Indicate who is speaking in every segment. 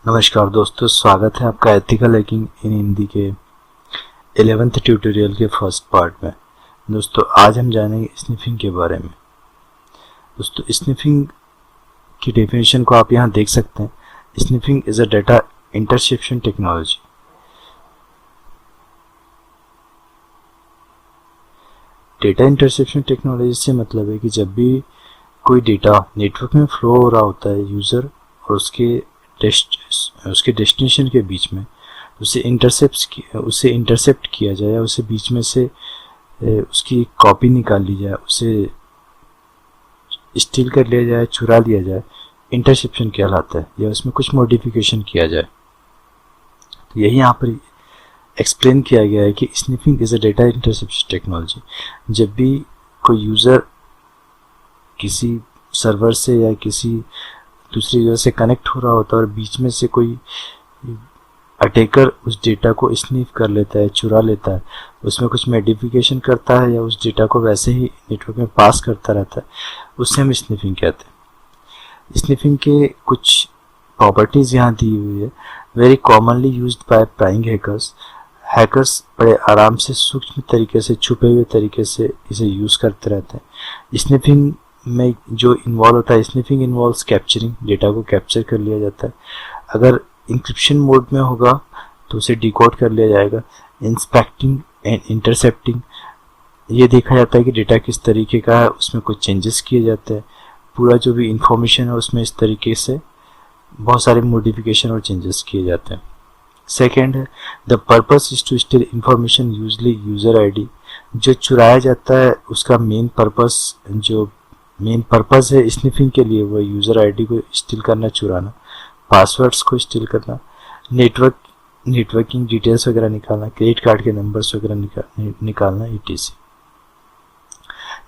Speaker 1: नमस्कार दोस्तों, स्वागत है आपका एथिकल हैकिंग इन हिंदी के 11th ट्यूटोरियल के फर्स्ट पार्ट में। दोस्तों आज हम जानेंगे स्निफिंग के बारे में। दोस्तों स्निफिंग की डेफिनेशन को आप यहाँ देख सकते हैं। Sniffing is a data interception technology. Data interception technology से मतलब है कि जब भी कोई डेटा नेटवर्क में फ्लो हो रहा होता है यूज़र और उसके डेस्टिनेशन के बीच में, उसे इंटरसेप्ट किया जाए, उसे बीच में से उसकी कॉपी निकाल ली जाए, उसे स्टील कर लिया जाए, चुरा लिया जाए, इंटरसेप्शन कहलाता है, या उसमें कुछ मॉडिफिकेशन किया जाए। तो यही यहाँ पर एक्सप्लेन किया गया है कि sniffing is a data interception technology. जब भी कोई यूज़र किसी सर्वर से या किसी दूसरी जगह से कनेक्ट हो रहा होता है और बीच में से कोई अटैकर उस डेटा को स्नीफ कर लेता है, चुरा लेता है, उसमें कुछ मॉडिफिकेशन करता है या उस डेटा को वैसे ही नेटवर्क में पास करता रहता है, उससे हम स्निफिंग कहते हैं। स्निफिंग के कुछ प्रॉपर्टीज़ यहाँ दी हुई है। Very commonly used by prying hackers बड़े आराम से, सूक्ष्म तरीके से, छुपे हुए तरीके से इसे यूज़ करते रहते हैं। स्निफिंग में जो इन्वॉल्व होता है, स्निफिंग इन्वॉल्व्स कैप्चरिंग, डेटा को कैप्चर कर लिया जाता है। अगर इंक्रिप्शन मोड में होगा तो उसे डिकोड कर लिया जाएगा। इंस्पेक्टिंग एंड इंटरसेप्टिंग, ये देखा जाता है कि डेटा किस तरीके का है, उसमें कुछ चेंजेस किए जाते हैं। पूरा जो भी इंफॉर्मेशन है उसमें इस तरीके से बहुत सारे मॉडिफिकेशन और चेंजेस किए जाते हैं। सेकेंड है the purpose is to steal information, usually user ID. जो चुराया जाता है उसका मेन पर्पस है स्निफिंग के लिए वो यूज़र आईडी को स्टील करना, चुराना, पासवर्ड्स को स्टील करना, नेटवर्किंग डिटेल्स वगैरह निकालना, क्रेडिट कार्ड के नंबर्स वगैरह निकालना etc.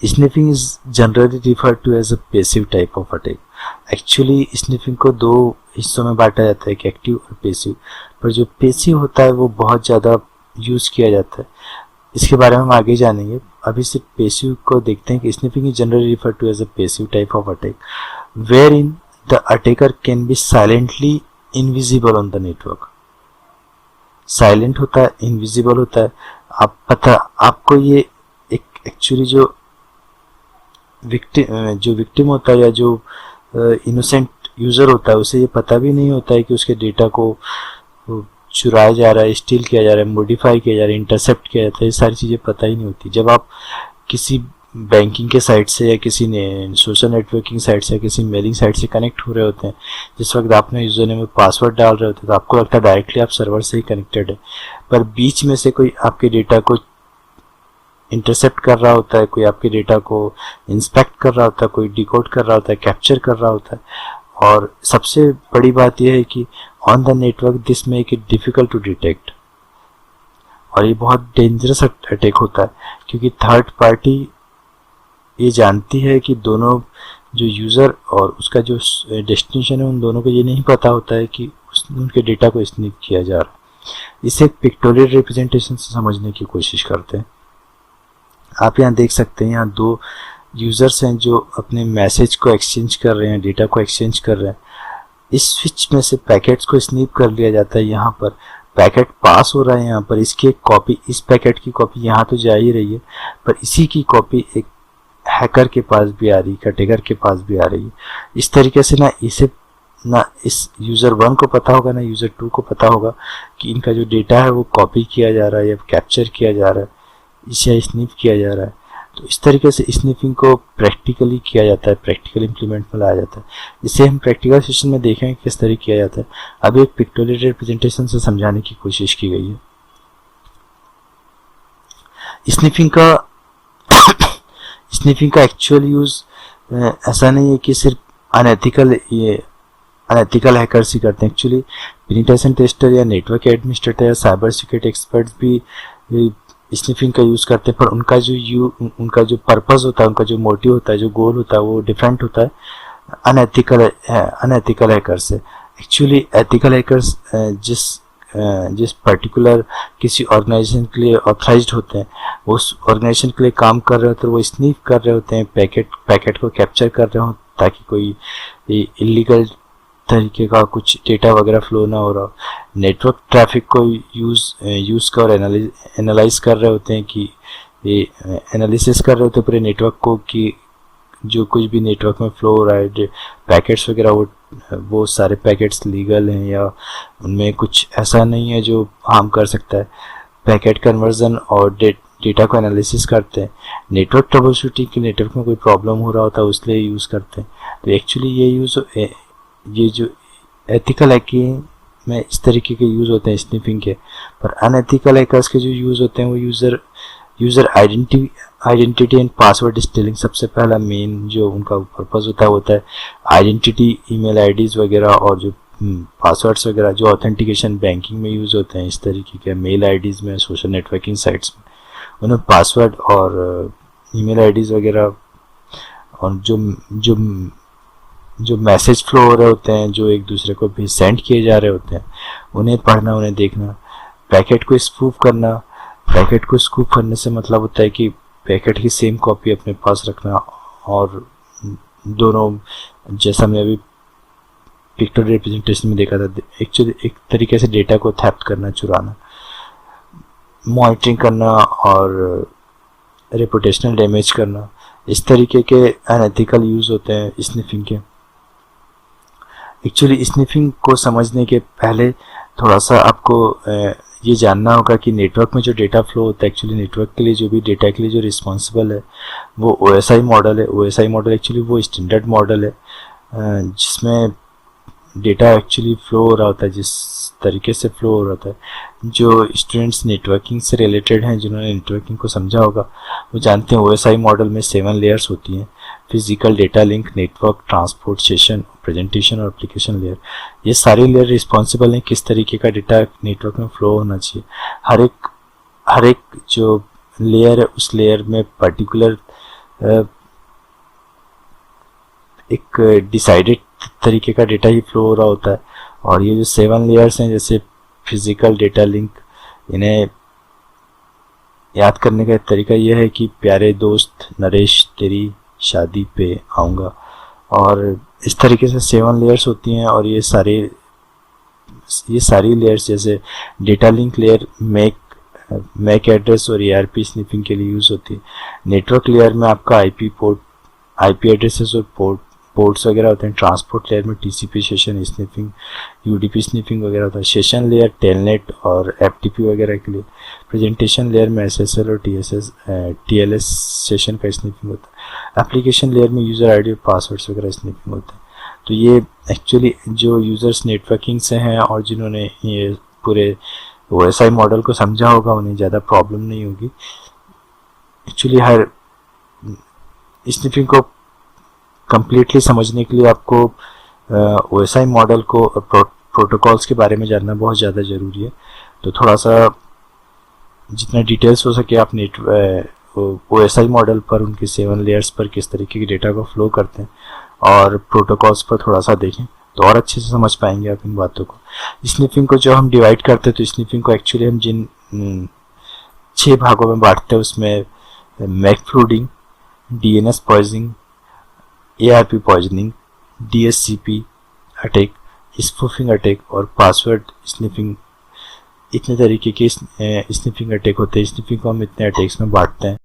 Speaker 1: Sniffing is generally referred to as a passive type of attack. Actually sniffing को दो हिस्सों में बांटा जाता है, कि एक्टिव और पैसिव। पर जो पैसिव होता है वो बहुत ज़्यादा यूज़ किया जाता है, इसके बारे में हम आगे जानेंगे। अभी सिर्फ पैसिव को देखते हैं कि sniffing is generally refer to as a passive type of attack where in the attacker can be silently invisible on the network. Silent होता है, इनविजिबल होता है। आपको ये एक एक्चुअली जो विक्टिम होता है या जो इनोसेंट यूज़र होता है उसे ये पता भी नहीं होता है कि उसके डेटा को चुराया जा रहा है, स्टील किया जा रहा है, मॉडिफाई किया जा रहा है, इंटरसेप्ट किया जाता है। ये सारी चीज़ें पता ही नहीं होती। जब आप किसी बैंकिंग के साइट से या किसी सोशल नेटवर्किंग साइट से या किसी मेलिंग साइट से कनेक्ट हो रहे होते हैं, जिस वक्त आपने यूज़र नेम में पासवर्ड डाल रहे होते हैं, तो आपको लगता है डायरेक्टली आप सर्वर से ही कनेक्टेड है, पर बीच में से कोई आपके डेटा को इंटरसेप्ट कर रहा होता है, कोई आपके डेटा को इंस्पेक्ट कर रहा होता है, कोई डिकोड कर रहा होता है, कैप्चर कर रहा होता है। और सबसे बड़ी बात यह है कि on the network this make it difficult to detect. और ये बहुत डेंजरस अटैक होता है, क्योंकि थर्ड पार्टी ये जानती है कि दोनों जो यूज़र और उसका जो डेस्टिनेशन है, उन दोनों को ये नहीं पता होता है कि उनके डेटा को स्नीप किया जा रहा है। इसे एक पिक्टोरियल रिप्रेजेंटेशन से समझने की कोशिश करते हैं। आप यहाँ देख सकते हैं, यहाँ दो यूज़र्स हैं जो अपने मैसेज को एक्सचेंज कर रहे हैं, डेटा को एक्सचेंज कर रहे हैं। इस स्विच में से पैकेट्स को स्नीप कर लिया जाता है। यहाँ पर पैकेट पास हो रहा है, यहाँ पर इसकी एक कॉपी, इस पैकेट की कॉपी यहाँ तो जा ही रही है, पर इसी की कॉपी एक हैकर के पास भी आ रही है, अटैकर के पास भी आ रही है। इस तरीके से ना इस यूज़र 1 को पता होगा ना यूज़र 2 को पता होगा कि इनका जो डेटा है वो कॉपी किया जा रहा है या कैप्चर किया जा रहा है, इसे स्नीप किया जा रहा है। तो इस तरीके से स्निफिंग को प्रैक्टिकली किया जाता है, प्रैक्टिकल इंप्लीमेंट में लाया जाता है। इसे हम प्रैक्टिकल सेशन में देखेंगे किस तरह किया जाता है। अभी एक पिक्टोरियल रिप्रेजेंटेशन से समझाने की कोशिश की गई है। स्निफिंग का एक्चुअल यूज ऐसा नहीं है कि सिर्फ अनएथिकल हैकर्स ही करते हैं। एक्चुअली पेनिट्रेशन टेस्टर या नेटवर्क एडमिनिस्ट्रेटर या साइबर सिक्योरिटी एक्सपर्ट्स भी स्निफिंग का यूज़ करते हैं, पर उनका जो पर्पस होता है, उनका जो मोटिव होता है, जो गोल होता है, वो डिफरेंट होता है अनएथिकल हैकर से। एक्चुअली एथिकल हैकर्स जिस पर्टिकुलर किसी ऑर्गेनाइजेशन के लिए ऑथराइज्ड होते हैं, उस ऑर्गेनाइजेशन के लिए काम कर रहे होते हैं, वो स्नीफ कर रहे होते हैं, पैकेट को कैप्चर कर रहे हो ताकि कोई इलीगल तरीके का कुछ डेटा वगैरह फ्लो ना हो रहा हो। नेटवर्क ट्रैफिक को यूज़ कर एनालाइज कर रहे होते हैं कि ये एनालिसिस कर रहे होते हैं पूरे नेटवर्क को कि जो कुछ भी नेटवर्क में फ्लो हो रहा है पैकेट्स वगैरह वो सारे पैकेट्स लीगल हैं या उनमें कुछ ऐसा नहीं है जो हार्म कर सकता है। पैकेट कन्वर्जन और डेटा को एनालिसिस करते हैं। नेटवर्क ट्रबल शूटिंग के नेटवर्क में कोई प्रॉब्लम हो रहा होता है इसलिए यूज़ करते हैं। तो एक्चुअली ये जो एथिकल हैकिंग में इस तरीके के यूज़ होते हैं स्निफिंग के, पर अनएथिकल हैकर्स के जो यूज़ होते हैं वो user identity and password stealing सबसे पहला मेन जो उनका पर्पज़ होता है आइडेंटिटी, ईमेल आईडीज़ वगैरह और जो पासवर्ड्स वगैरह जो ऑथेंटिकेशन बैंकिंग में यूज़ होते हैं इस तरीके के मेल आईडीज़ में, सोशल नेटवर्किंग साइट्स में उन्हें पासवर्ड और ईमेल आईडीज़ वगैरह और जो मैसेज फ्लो हो रहे होते हैं जो एक दूसरे को भी सेंड किए जा रहे होते हैं उन्हें पढ़ना, उन्हें देखना, पैकेट को स्पूफ करना। पैकेट को स्पूफ करने से मतलब होता है कि पैकेट की सेम कॉपी अपने पास रखना और दोनों, जैसा हमने अभी पिक्चर रिप्रेजेंटेशन में देखा था, एक्चुअली एक तरीके से डेटा को थेफ्ट करना, चुराना, मॉनिटरिंग करना और रेपुटेशनल डैमेज करना। इस तरीके के अनएथिकल यूज़ होते हैं स्निफिंग के। एक्चुअली स्निफिंग को समझने के पहले थोड़ा सा आपको ये जानना होगा कि नेटवर्क में जो डेटा फ्लो होता है, एक्चुअली नेटवर्क के लिए जो भी डेटा के लिए जो रिस्पॉन्सिबल है वो OSI मॉडल है। OSI मॉडल एक्चुअली वो स्टैंडर्ड मॉडल है जिसमें डेटा एक्चुअली फ्लो हो रहा होता है, जिस तरीके से फ्लो हो रहा है। जो स्टूडेंट्स नेटवर्किंग से रिलेटेड हैं, जिन्होंने नेटवर्किंग को समझा होगा, वो जानते हैं OSI मॉडल में 7 लेयर्स होती हैं: physical, data link, network, transport, session, presentation और एप्लीकेशन लेयर। ये सारे लेयर रिस्पॉन्सिबल हैं किस तरीके का डेटा नेटवर्क में फ्लो होना चाहिए। हर एक जो लेयर है उस लेयर में पर्टिकुलर एक डिसाइडेड तरीके का डेटा ही फ्लो हो रहा होता है। और ये जो 7 लेयर्स हैं जैसे फिजिकल, डेटा लिंक, इन्हें याद करने का तरीका यह है कि प्यारे दोस्त नरेश तेरी शादी पे आऊँगा, और इस तरीके से 7 लेयर्स होती हैं। और ये सारी लेयर्स जैसे data link layer MAC address और ARP स्निफिंग के लिए यूज़ होती है। नेटवर्क लेयर में आपका IP एड्रेसेस और पोर्ट्स वगैरह होते हैं। ट्रांसपोर्ट लेयर में TCP session sniffing, UDP sniffing वगैरह होता है। सेशन लेयर टेलनेट और FTP वगैरह के लिए। प्रेजेंटेशन लेयर में SSL और TLS सेशन का स्निफिंग होता है। एप्लीकेशन लेयर में यूज़र आईडी और पासवर्ड्स वगैरह स्निफिंग होते हैं। तो ये एक्चुअली जो यूज़र्स नेटवर्किंग से हैं और जिन्होंने ये पूरे OSI मॉडल को समझा होगा उन्हें ज़्यादा प्रॉब्लम नहीं होगी। एक्चुअली हर स्निफिंग को कंप्लीटली समझने के लिए आपको OSI मॉडल को प्रोटोकॉल्स के बारे में जानना बहुत ज़्यादा ज़रूरी है। तो थोड़ा सा जितना डिटेल्स हो सके आप OSI मॉडल पर, उनके 7 लेयर्स पर किस तरीके के डेटा को फ्लो करते हैं और प्रोटोकॉल्स पर थोड़ा सा देखें तो और अच्छे से समझ पाएंगे आप इन बातों को। स्निफिंग को जो हम डिवाइड करते हैं तो स्निफिंग को एक्चुअली हम जिन 6 भागों में बांटते हैं उसमें MAC flooding, DNS poisoning, ARP poisoning, DSCP attack, spoofing attack और पासवर्ड स्निफिंग, इतने तरीके के स्निफिंग अटैक होते हैं। स्निफिंग को हम इतने अटैक्स में बांटते हैं।